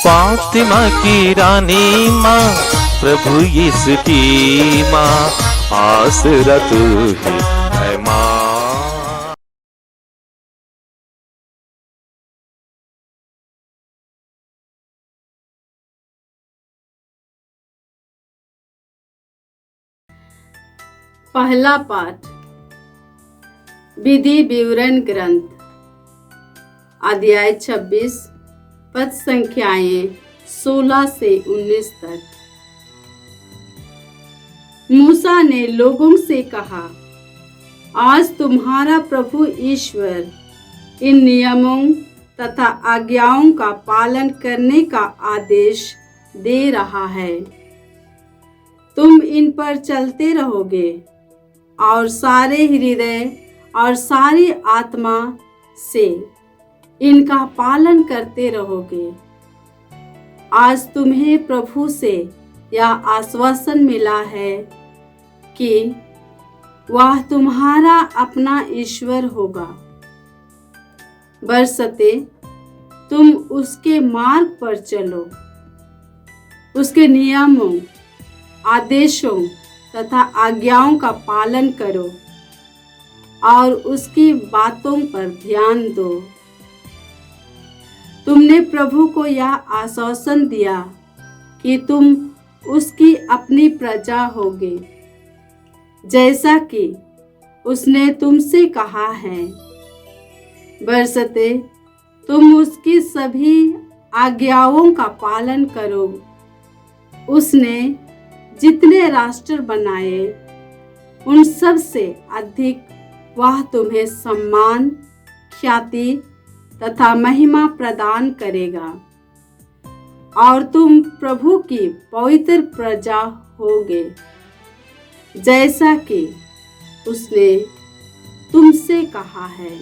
फातिमा की रानी माँ, प्रभु यीशु की माँ, आसरा तू ही है माँ। पहला पाठ विधि विवरण ग्रंथ, अध्याय 26, पद संख्याएं 16 से 19 तक। मूसा ने लोगों से कहा, आज तुम्हारा प्रभु ईश्वर इन नियमों तथा आज्ञाओं का पालन करने का आदेश दे रहा है। तुम इन पर चलते रहोगे और सारे हृदय और सारी आत्मा से इनका पालन करते रहोगे। आज तुम्हें प्रभु से यह आश्वासन मिला है कि वह तुम्हारा अपना ईश्वर होगा, बशर्ते तुम उसके मार्ग पर चलो, उसके नियमों, आदेशों तथा आज्ञाओं का पालन करो और उसकी बातों पर ध्यान दो। तुमने प्रभु को यह आश्वासन दिया कि तुम उसकी अपनी प्रजा होगे, जैसा कि उसने तुमसे कहा है, बशर्ते तुम उसकी सभी आज्ञाओं का पालन करो। उसने जितने राष्ट्र बनाए उन सब से अधिक वह तुम्हें सम्मान, ख्याति तथा महिमा प्रदान करेगा और तुम प्रभु की पवित्र प्रजा होगे, जैसा कि उसने तुमसे कहा है।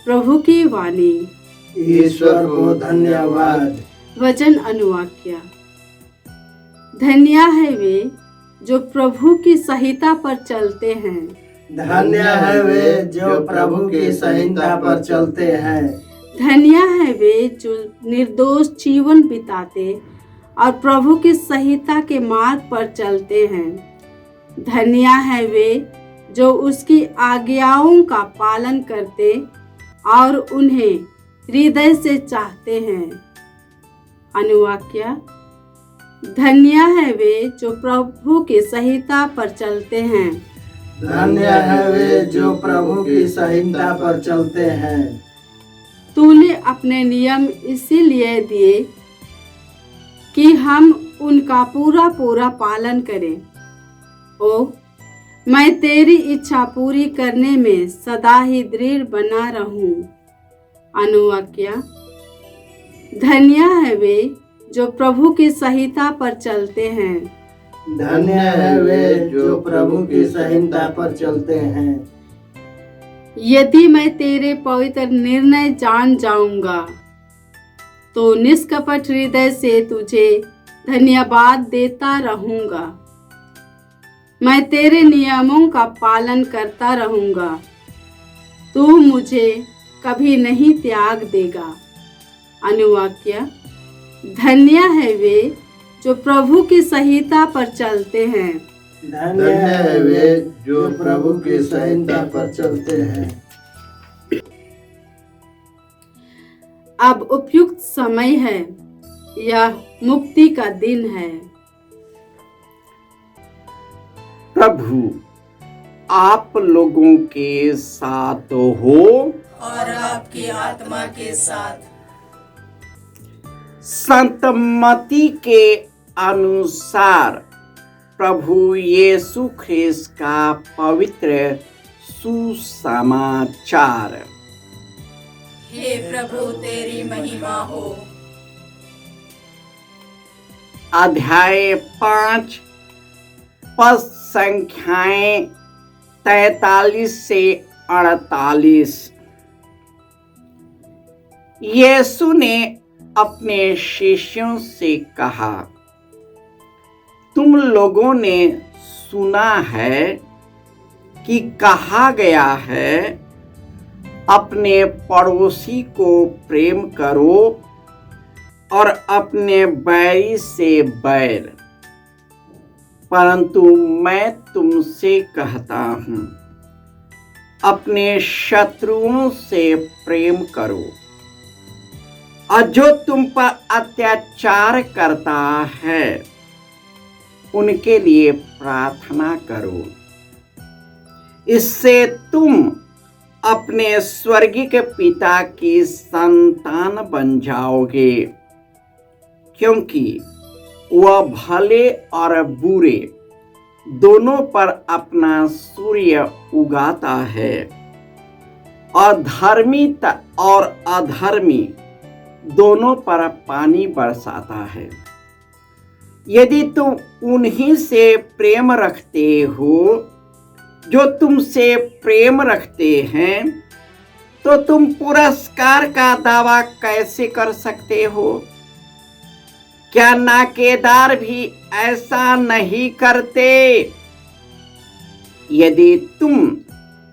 प्रभु की वाणी। ईश्वर को धन्यवाद। वचन अनुवाक्य। धन्य है वे जो प्रभु की संहिता पर चलते हैं। धन्य है वे जो प्रभु की संहिता पर चलते हैं। धन्य है वे जो निर्दोष जीवन बिताते और प्रभु की संहिता के मार्ग पर चलते हैं। धन्य है वे जो उसकी आज्ञाओं का पालन करते और उन्हें हृदय से चाहते हैं। अनुवाक्य। धन्य है वे जो प्रभु की संहिता पर चलते हैं। धन्य है वे जो प्रभु की संहिता पर चलते हैं। तूने अपने नियम इसीलिए दिए कि हम उनका पूरा पूरा पालन करें। ओ, मैं तेरी इच्छा पूरी करने में सदा ही दृढ़ बना रहूं। अनुवाक्य। धन्य है वे जो प्रभु की संहिता पर चलते हैं। धन्य है वे जो प्रभु की संहिता पर चलते हैं। यदि मैं तेरे पवित्र निर्णय जान जाऊंगा तो निष्कपट हृदय से तुझे धन्यवाद देता रहूंगा। मैं तेरे नियमों का पालन करता रहूंगा। तू मुझे कभी नहीं त्याग देगा। अनुवाक्य। धन्य है वे जो प्रभु की संहिता पर चलते हैं। धन्य है वे जो प्रभु की संहिता पर चलते हैं। अब उपयुक्त समय है, यह मुक्ति का दिन है। प्रभु आप लोगों के साथ हो और आपकी आत्मा के साथ। संत मत्ती के अनुसार प्रभु यीशु ख्रिस्त का पवित्र सुसमाचार। हे प्रभु तेरी महिमा हो। अध्याय 5 पद संख्याएं 43 से 48। यीशु ने अपने शिष्यों से कहा, तुम लोगों ने सुना है कि कहा गया है, अपने पड़ोसी को प्रेम करो और अपने बैरी से बैर। परंतु मैं तुमसे कहता हूं, अपने शत्रुओं से प्रेम करो और जो तुम पर अत्याचार करता है उनके लिए प्रार्थना करो। इससे तुम अपने स्वर्गीय पिता की संतान बन जाओगे, क्योंकि वह भले और बुरे दोनों पर अपना सूर्य उगाता है और धर्मी और अधर्मी दोनों पर पानी बरसाता है। यदि तुम उन्हीं से प्रेम रखते हो जो तुमसे प्रेम रखते हैं, तो तुम पुरस्कार का दावा कैसे कर सकते हो? क्या नाकेदार भी ऐसा नहीं करते? यदि तुम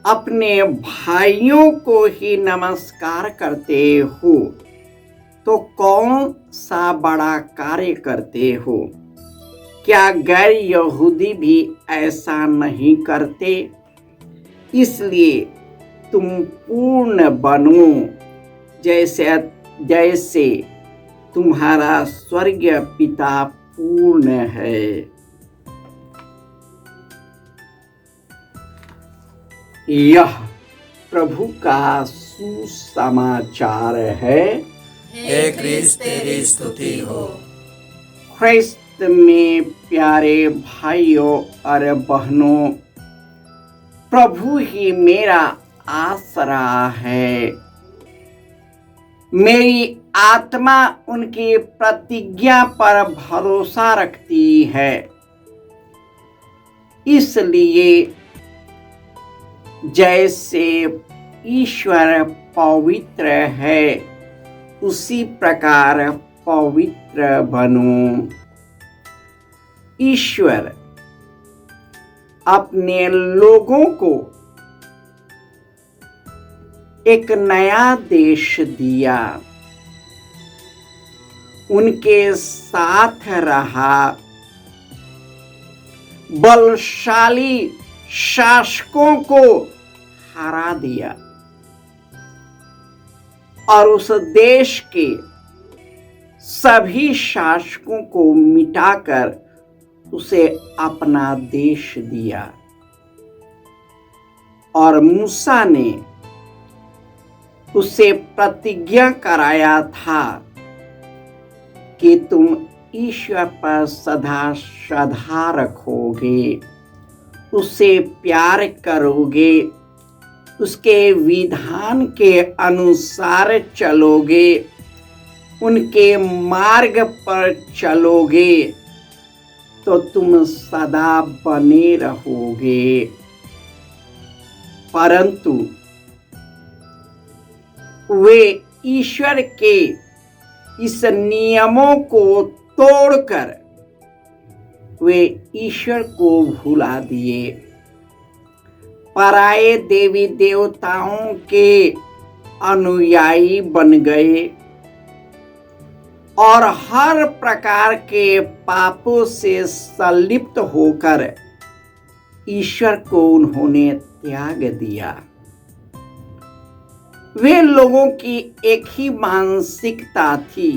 अपने भाइयों को ही नमस्कार करते हो तो कौन सा बड़ा कार्य करते हो? क्या गैर यहूदी भी ऐसा नहीं करते? इसलिए तुम पूर्ण बनो जैसे तुम्हारा स्वर्गीय पिता पूर्ण है। यह प्रभु का सुसमाचार है। हे क्रिस्त तेरी स्तुति हो। ख्रिस्त में प्यारे भाइयों और बहनों, प्रभु ही मेरा आसरा है। मेरी आत्मा उनकी प्रतिज्ञा पर भरोसा रखती है। इसलिए जैसे ईश्वर पवित्र है उसी प्रकार पवित्र बनो। ईश्वर अपने लोगों को एक नया देश दिया, उनके साथ रहा, बलशाली शासकों को हरा दिया और उस देश के सभी शासकों को मिटाकर उसे अपना देश दिया। और मूसा ने उसे प्रतिज्ञा कराया था कि तुम ईश्वर पर सदा श्रद्धा रखोगे, उसे प्यार करोगे, उसके विधान के अनुसार चलोगे, उनके मार्ग पर चलोगे तो तुम सदा बने रहोगे। परंतु वे ईश्वर के इस नियमों को तोड़कर वे ईश्वर को भुला दिए, पराये देवी देवताओं के अनुयायी बन गए और हर प्रकार के पापों से संलिप्त होकर ईश्वर को उन्होंने त्याग दिया। वे लोगों की एक ही मानसिकता थी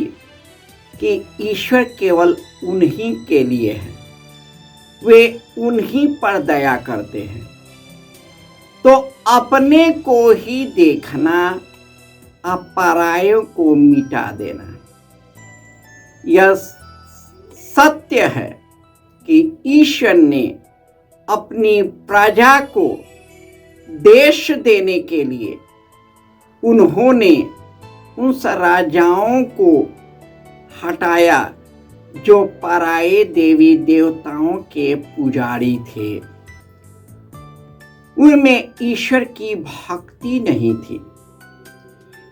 कि ईश्वर केवल उन्हीं के लिए है, वे उन्हीं पर दया करते हैं। तो अपने को ही देखना, अपरायों को मिटा देना। यह सत्य है कि ईश्वर ने अपनी प्रजा को देश देने के लिए उन्होंने उस राजाओं को हटाया जो पराये देवी देवताओं के पुजारी थे। उनमें ईश्वर की भक्ति नहीं थी।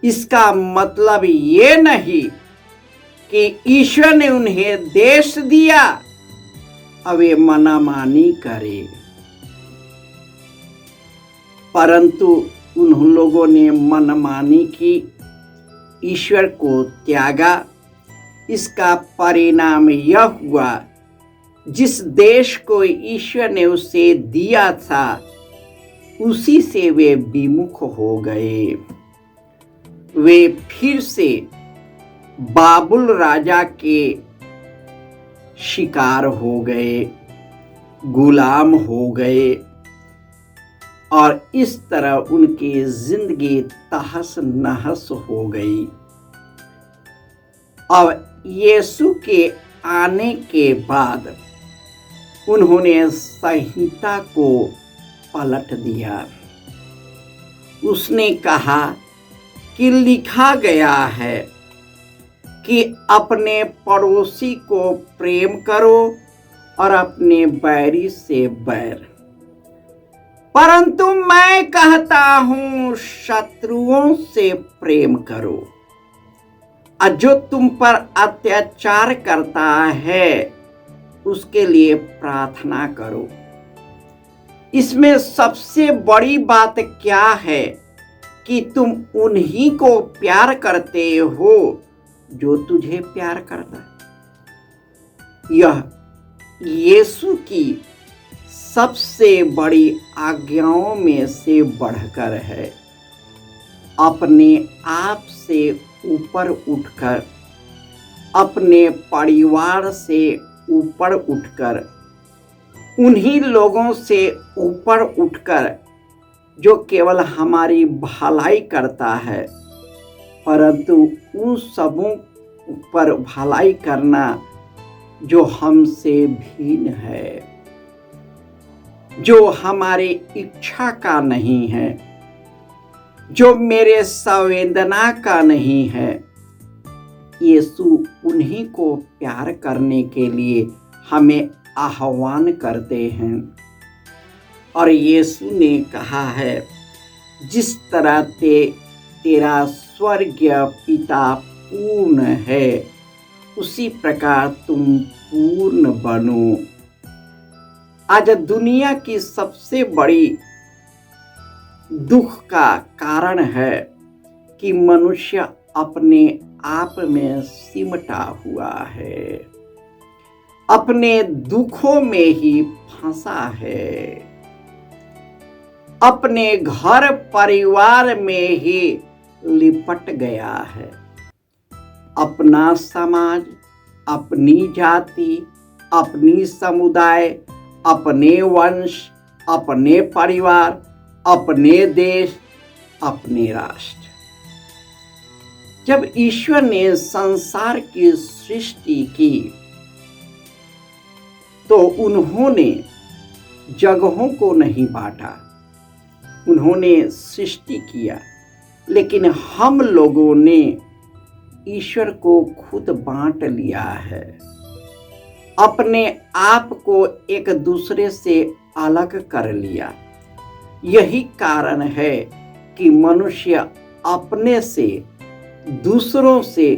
इसका मतलब ये नहीं कि ईश्वर ने उन्हें देश दिया अब वे मनमानी करे, परंतु उन लोगों ने मनमानी की, ईश्वर को त्यागा इसका परिणाम यह हुआ, जिस देश को ईश्वर ने उसे दिया था उसी से वे विमुख हो गए। वे फिर से बाबुल राजा के शिकार हो गए, गुलाम हो गए, और इस तरह उनकी जिंदगी तहस नहस हो गई। अब यीशु के आने के बाद उन्होंने संहिता को पलट दिया। उसने कहा कि लिखा गया है कि अपने पड़ोसी को प्रेम करो और अपने बैरी से बैर, परंतु मैं कहता हूं शत्रुओं से प्रेम करो और जो तुम पर अत्याचार करता है उसके लिए प्रार्थना करो। इसमें सबसे बड़ी बात क्या है कि तुम उन्हीं को प्यार करते हो जो तुझे प्यार करता है। यह यीशु की सबसे बड़ी आज्ञाओं में से बढ़कर है। अपने आप से ऊपर उठकर, अपने परिवार से ऊपर उठकर, उन्हीं लोगों से ऊपर उठकर जो केवल हमारी भलाई करता है, परंतु उन सबों पर भलाई करना जो हमसे भिन्न है, जो हमारी इच्छा का नहीं है, जो मेरे संवेदना का नहीं है। यीशु उन्हीं को प्यार करने के लिए हमें आह्वान करते हैं। और यीशु ने कहा है, जिस तरह तेरा स्वर्गीय पिता पूर्ण है उसी प्रकार तुम पूर्ण बनो। आज दुनिया की सबसे बड़ी दुख का कारण है कि मनुष्य अपने आप में सिमटा हुआ है, अपने दुखों में ही फंसा है, अपने घर परिवार में ही लिपट गया है। अपना समाज, अपनी जाति, अपनी समुदाय, अपने वंश, अपने परिवार, अपने देश, अपने राष्ट्र। जब ईश्वर ने संसार की सृष्टि की तो उन्होंने जगहों को नहीं बांटा, उन्होंने सृष्टि किया, लेकिन हम लोगों ने ईश्वर को खुद बांट लिया है। अपने आप को एक दूसरे से अलग कर लिया। यही कारण है कि मनुष्य अपने से, दूसरों से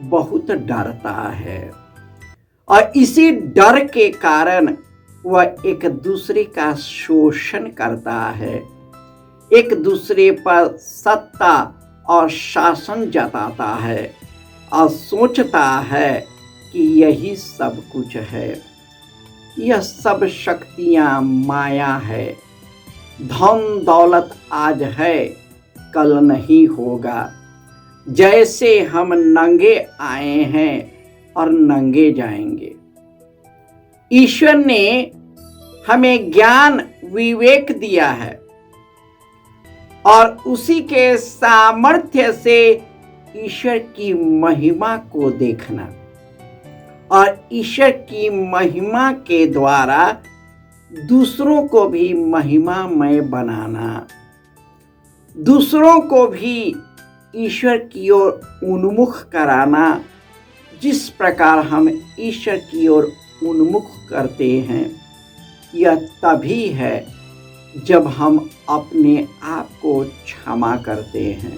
बहुत डरता है, और इसी डर के कारण वह एक दूसरे का शोषण करता है, एक दूसरे पर सत्ता और शासन जताता है और सोचता है कि यही सब कुछ है। यह सब शक्तियां माया है। धन दौलत आज है, कल नहीं होगा। जैसे हम नंगे आए हैं और नंगे जाएंगे। ईश्वर ने हमें ज्ञान विवेक दिया है और उसी के सामर्थ्य से ईश्वर की महिमा को देखना और ईश्वर की महिमा के द्वारा दूसरों को भी महिमामय बनाना, दूसरों को भी ईश्वर की ओर उन्मुख कराना। जिस प्रकार हम ईश्वर की ओर उन्मुख करते हैं, यह तभी है जब हम अपने आप को क्षमा करते हैं,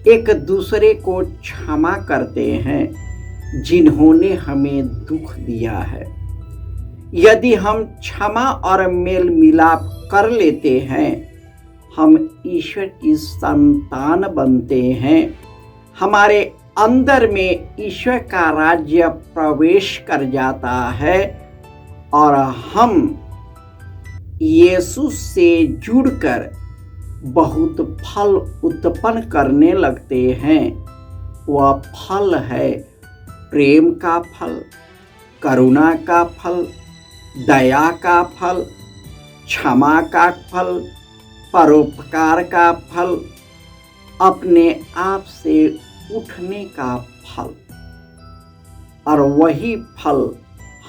एक दूसरे को क्षमा करते हैं जिन्होंने हमें दुख दिया है। यदि हम क्षमा और मेल मिलाप कर लेते हैं, हम ईश्वर की संतान बनते हैं। हमारे अंदर में ईश्वर का राज्य प्रवेश कर जाता है और हम यीशु से जुड़कर बहुत फल उत्पन्न करने लगते हैं। वह फल है प्रेम का फल, करुणा का फल, दया का फल, क्षमा का फल, परोपकार का फल, अपने आप से उठने का फल। और वही फल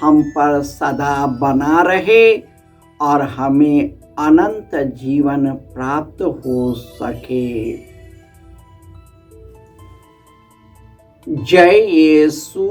हम पर सदा बना रहे और हमें अनंत जीवन प्राप्त हो सके। जय यीशु।